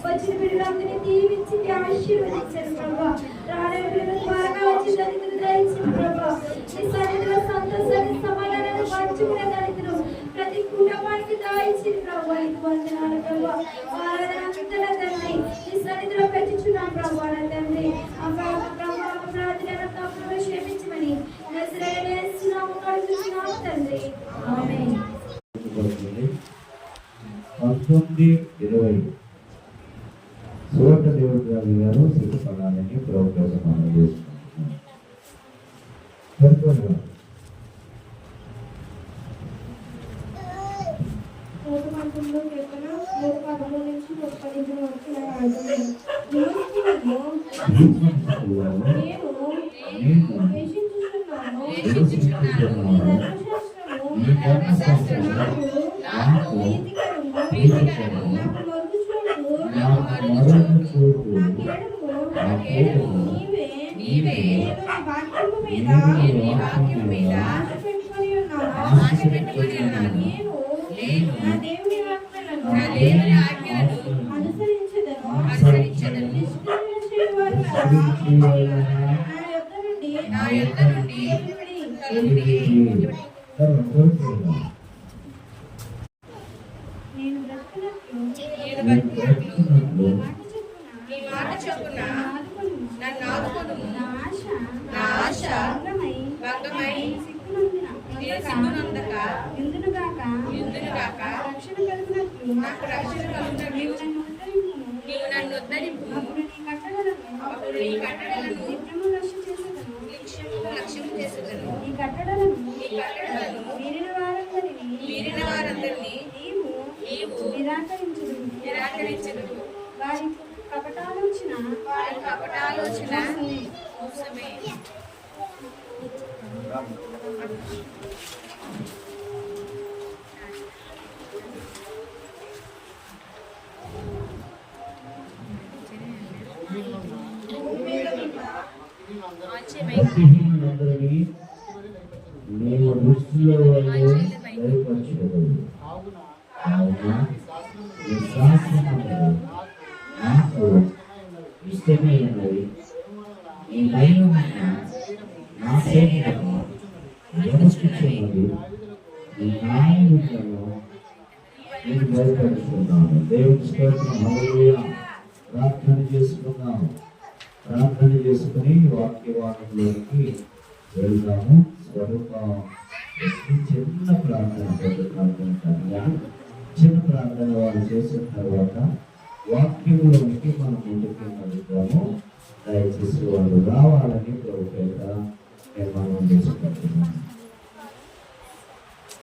వచ్చిన బిడ్డలందరినీ దీవించి ఆశీర్వదించండి ప్రభా. రాలేని బిడ్డల త్వరగా వచ్చి దళితులు దయచేయండి ప్రభా. ఈ సన్నిధిలో సంతోషాన్ని సమాధానాన్ని పంచుకునే దళితులు ప్రతి కుటుంబానికి దాయించింది ప్రభా. ఇది వందనాలు ప్రభా. ఆరాధన తండ్రి ఈ సన్నిధిలో పెంచుచున్నాం ప్రభా. తండ్రి ప్రభా ప్రార్థన తప్పులు క్షమించమని నజరేయుడైన యేసు నామములో అడుగుచున్నాము తండ్రి. ఆమేన్. 19:20 సువర్ణ దేవుడు గారు సిద్ధపడాలని ప్రోగ్రాం మనం చేసుకుంటున్నాం. నీవు నన్ను కనికరించెదవు. వారి కపటాలోచన వారి కపటాలోచన మోసమే. భక్తిహీనులందరినీ నీవు దృష్టిలో భయపరచదు. కావున నీ శాసనములు నాకు ఇష్టమే ఉన్నది. నీ భయం నా శరీరము నివసించున్నది. నీ న్యాయములను నేను భయపడుతున్నాను. దేవుని స్తోత్రం. హల్లెలూయా. ప్రార్థన చేసుకున్నాము. ప్రార్థన చేసుకుని వాక్యవాదంలోకి వెళ్దాము. స్వరూప చిన్న ప్రార్థన, పెద్ద ప్రార్థన కాదు కానీ చిన్న ప్రార్థన వాళ్ళు చేసిన తర్వాత వాక్యంలోనికి మనం ముందుకు నడుద్దాము. దయచేసి వాళ్ళు రావాలని ప్రభుత్వ నిర్మాణం చేసుకుంటున్నాము.